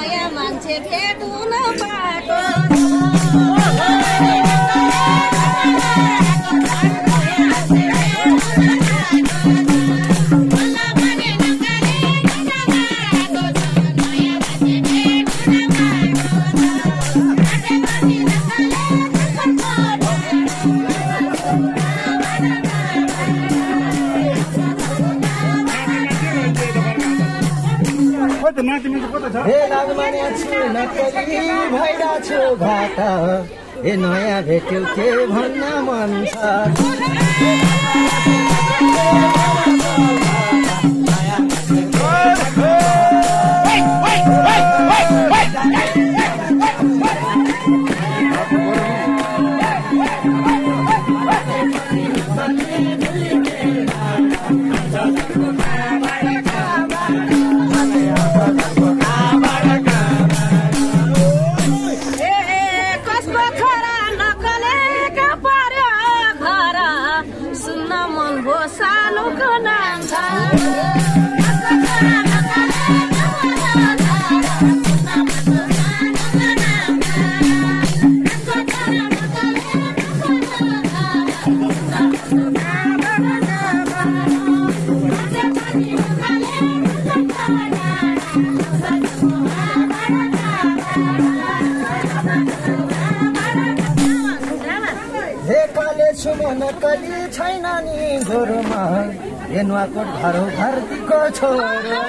नयाँ मान्छे भेट्न पाएको हे नागमाने छु नक्कली भइरा छु घाट हे नयाँ भेट्यो के भन्न मन छ नक्कली छैन नि घरमा हे नुवाकोट घर धरतीको छोरो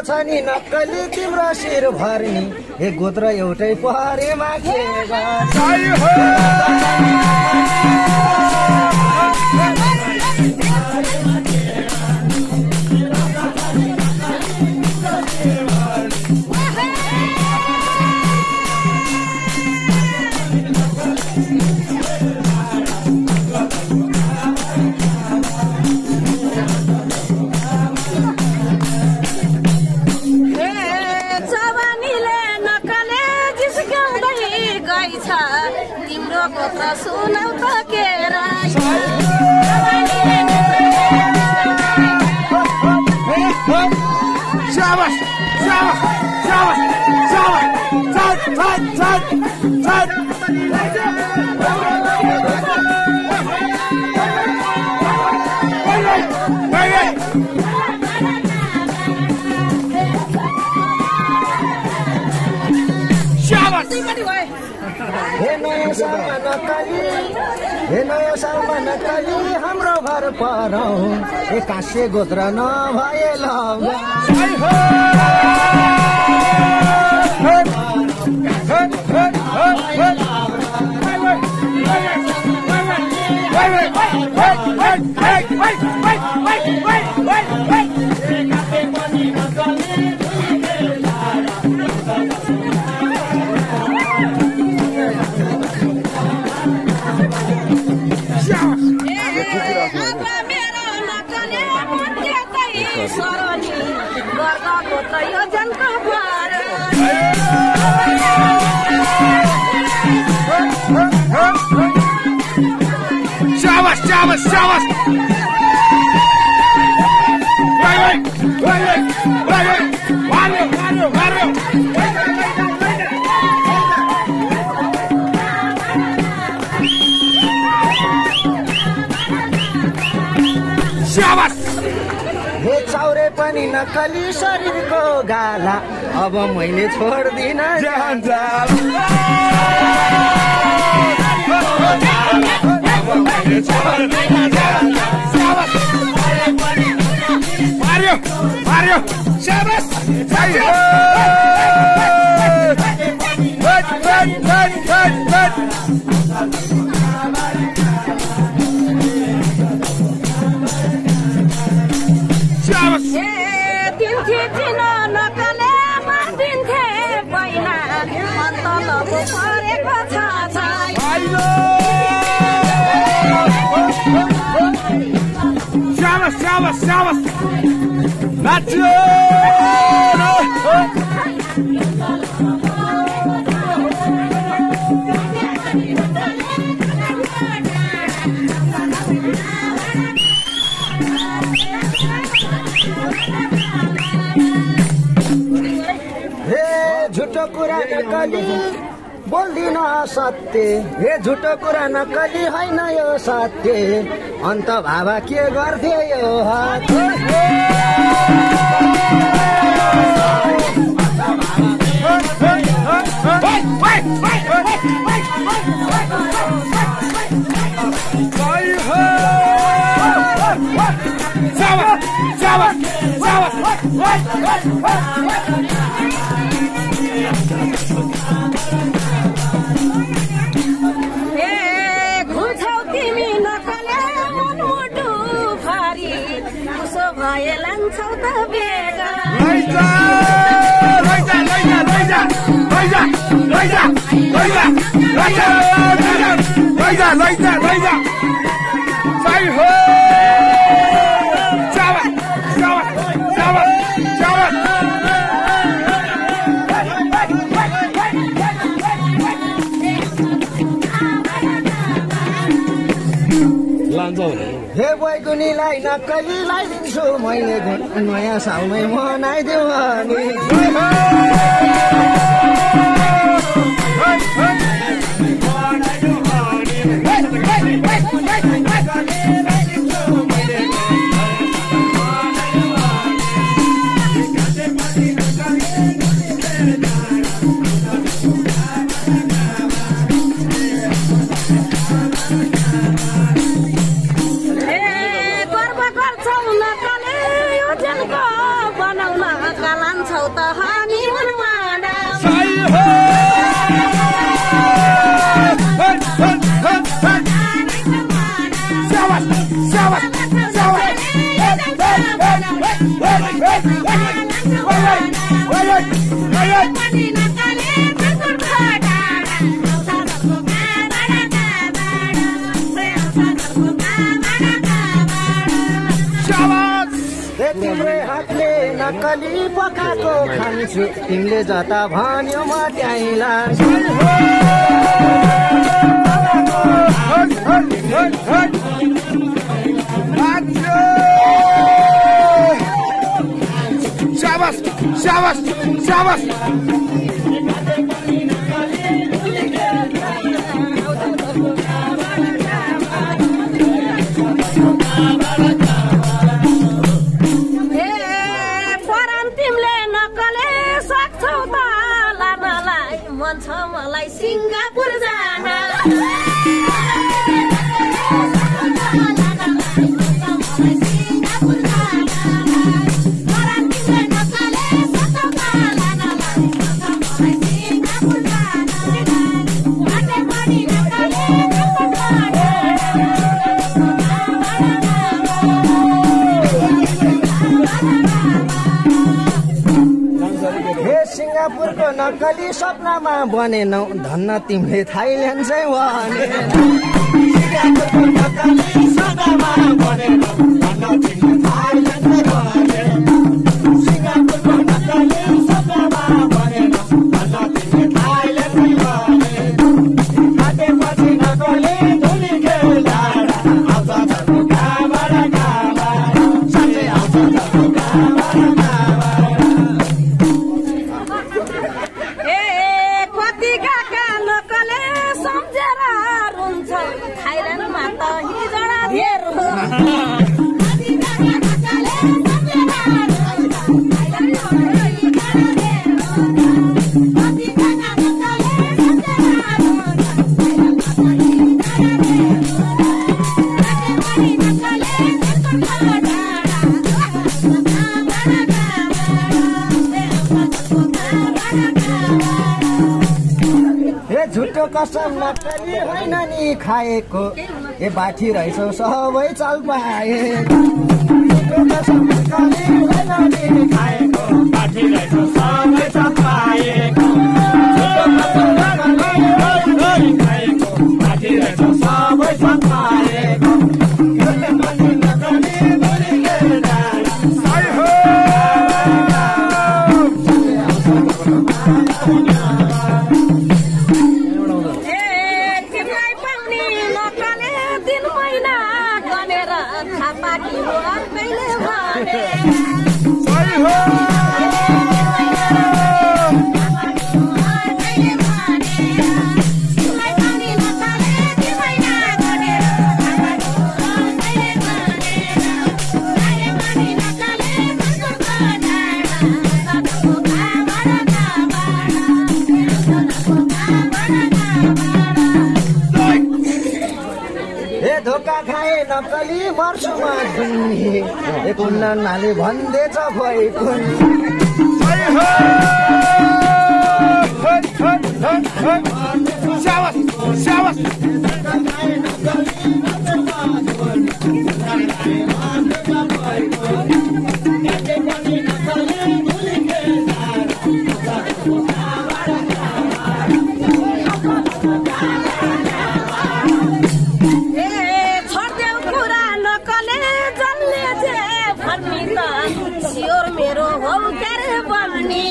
छ नि नक्कली तिम्रो शिर भर्नी हे गोत्र एउटै परेमा के सुनौ त केरा शाबाश शाबाश शाबाश शाबाश चट चट चट हे नयाँ सालमा नक्कली हाम्रो घर परौँ हे काँसे गोत्र नभए शाबाश शाबाश शाबाश शाबाश हे चाउरे पनि नकली शरीरको गाला अब मैले छोड्दिन Mario! Mario! Chavez! दिन्थे चिन नकले दिन्थे पहिला अन्त लगु परेको छ Chavez! Chavez! Chavez! Nacho! झुटो कुरा नकली बोल्दिन सत्य हे झुटो कुरा नकली होइन यो सत्य अन्त भावा के गर्थे यो हात घुन्छौ तिमी नकले मुटु भारी उसो भए लान्छौ त बेगा हे बैगुनीलाई नक्कलीलाई दिन्छु मैले नयाँ सालमै मनाइदेऊ अनि तिम्रै हातले नक्कली पकाएको खान्छु तिमीले जता भन्यो म त्यहीँ लान्छु Chavez! Chavez! Chavez! मलाई सिङ्गापुर जान सिङ्गापुरको नक्कली सपनामा बनेनौ धन्न तिमीले थाइल्यान्ड चाहिँ भने सिङ्गापुरको नक्कली सपनामा बनेनौ धन्न तिमीले थाइल्यान्ड चाहिँ भने सिङ्गापुरको नक्कली सपनामा बनेनौ धन्न तिमीले थाइल्यान्ड चाहिँ भने काटेपछि नक्कली धुली खेल्दा आउँछ धर्को काबाट साँच्चै आउँछ धर्को काबाट थाइल्यान्डमा त हिजोडा धेर ए झुटो कसम नकली होइन नि खाएको ए बाठी रहेछौ सबै चल पाए झुटो कसम नकली होइन नि खाएको बाठी रहेछौ सबै चल पाएको झुटो कसम नकली होइन नि खाएको बाठी रहेछौ सबै चल पाएको धोका खाए नकली मर्छुमा दुन्नी ए कुन्नाले भन्दैछ खोइ कुन मेरो हो करे बन्नी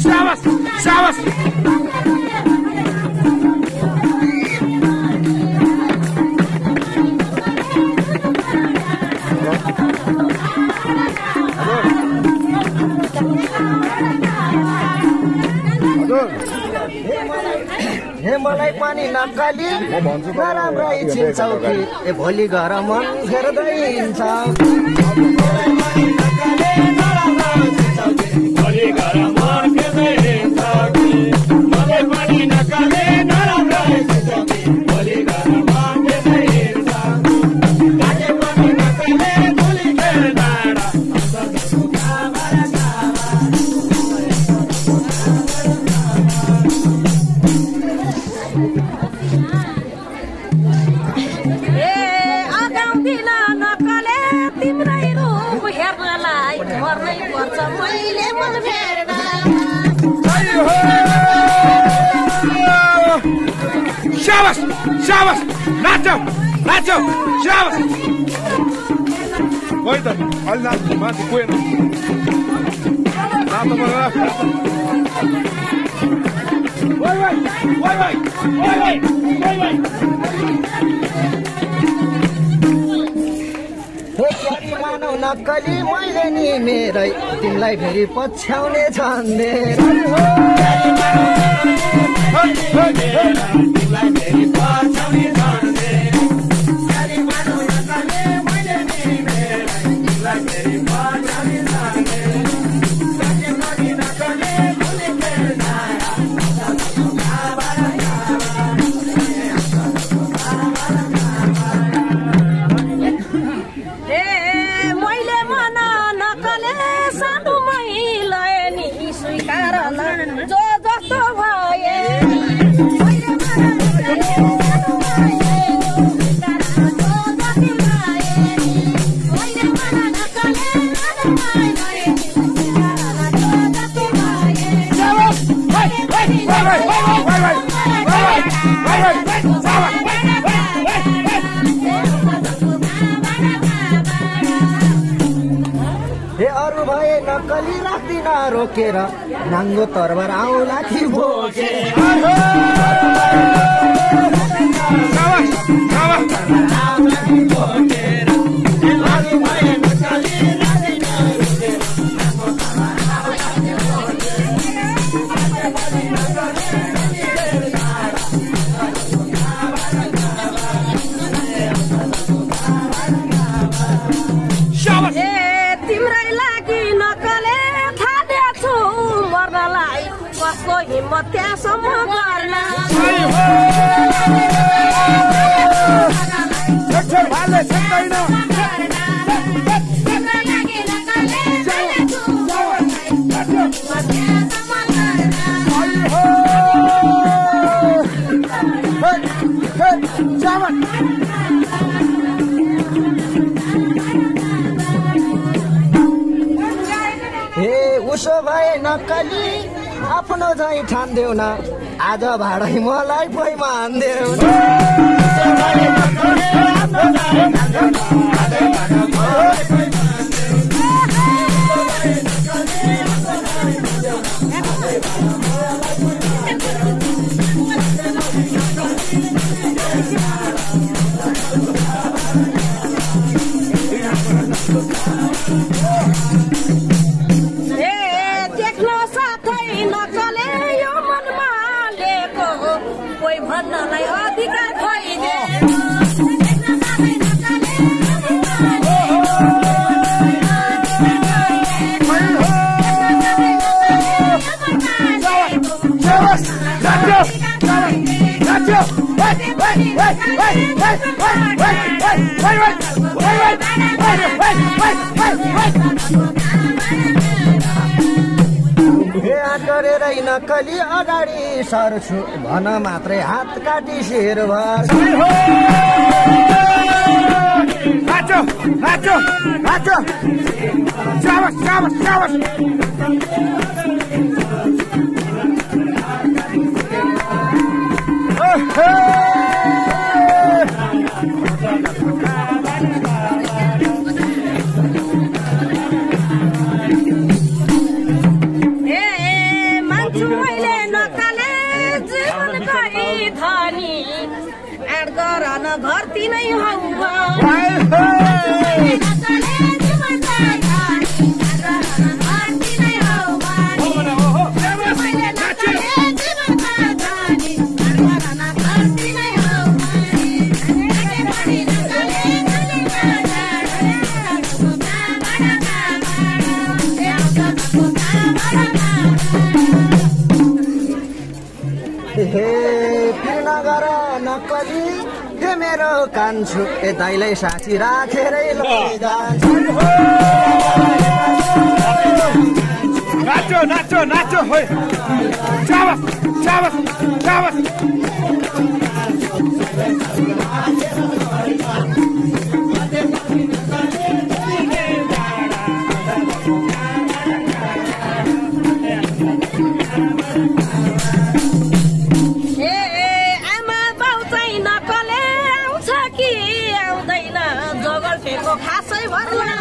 शाबाश शाबाश हे मलाई पनि नक्कली नराम्रै चिन्छौ कि ए भोलि घर मन फेर्दै हिँड्छ शाबाश शाबाश नाचौ नाचौ शाबाश गयो त अलि नाच माथि गएन नाच्नु मानौ नक्कली मैले नि मेरै तिमीलाई फेरि पछ्याउने छन् अरू भए नक्कली राख्दिन रोकेर नाङ्गो तरबार आउला कि भोके हिम्मत त्यहाँसम्म गर्न नकलले सक्दैन हे उसो भए नक्कली आफ्नो चाहिँ ठान्देऊ न आज भाडै मलाई पैमा हान्देऊ भन्नलाई अधिकार खोइदे गरेर नक्कली अगाडि सर्छु भन मात्रै हात काटी शेर भर्ती नै नक्कली हे मेरो कान्छु ए दाइलाई साँची राखेरै नाचो नाचो नाचो होय चाबस चाबस चाबस खासै भर्ला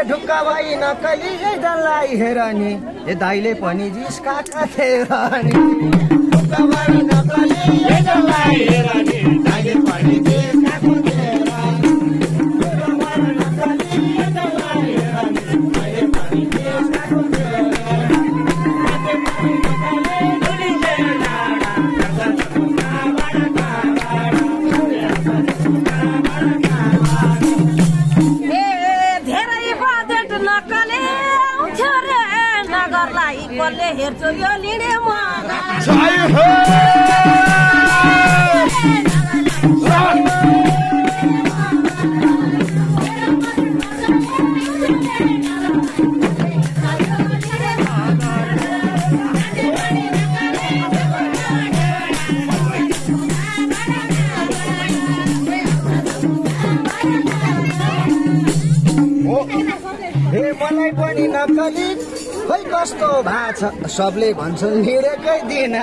ढुक्का भाइ नक्कली एकजनालाई हेर नि ए दाइले पनि जिस्काका थिएर नि ढुक्का भाइ नक्कली एकजनालाई हेर नि दाइले पनि जिस्काको थिएर कसले हेर्छु यो लिने म हे मलाई पनि नक्कली खै कस्तो भाछ सबले भन्छन् हिँडेकै दिन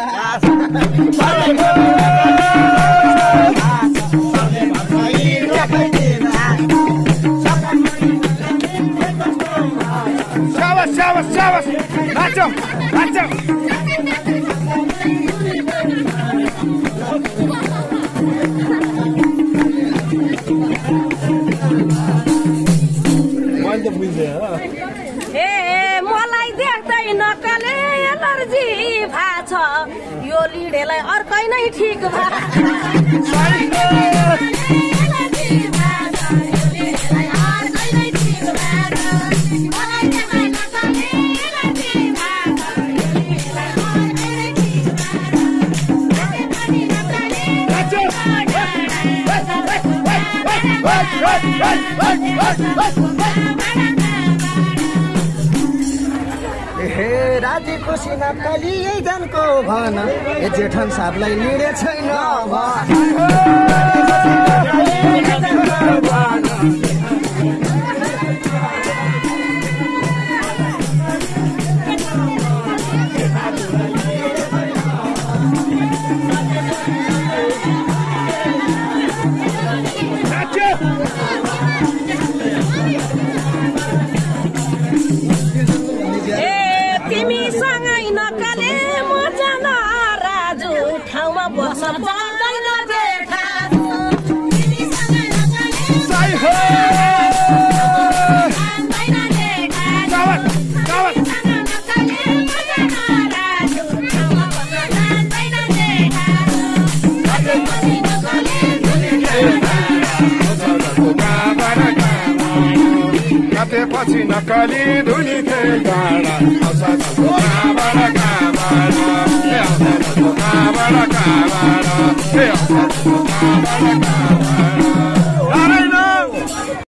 शाबाश शाबाश शाबाश नाचो नाचो मलाई देख्दै नक्कले एलर्जी भाछ यो लिडेलाई अर्कै नै ठिक भा हे राजी खुसी नक्कली जनको भन ए जेठन साहबलाई लिडे छैन पछि नक्कली धुनी खेल्दा आउँछ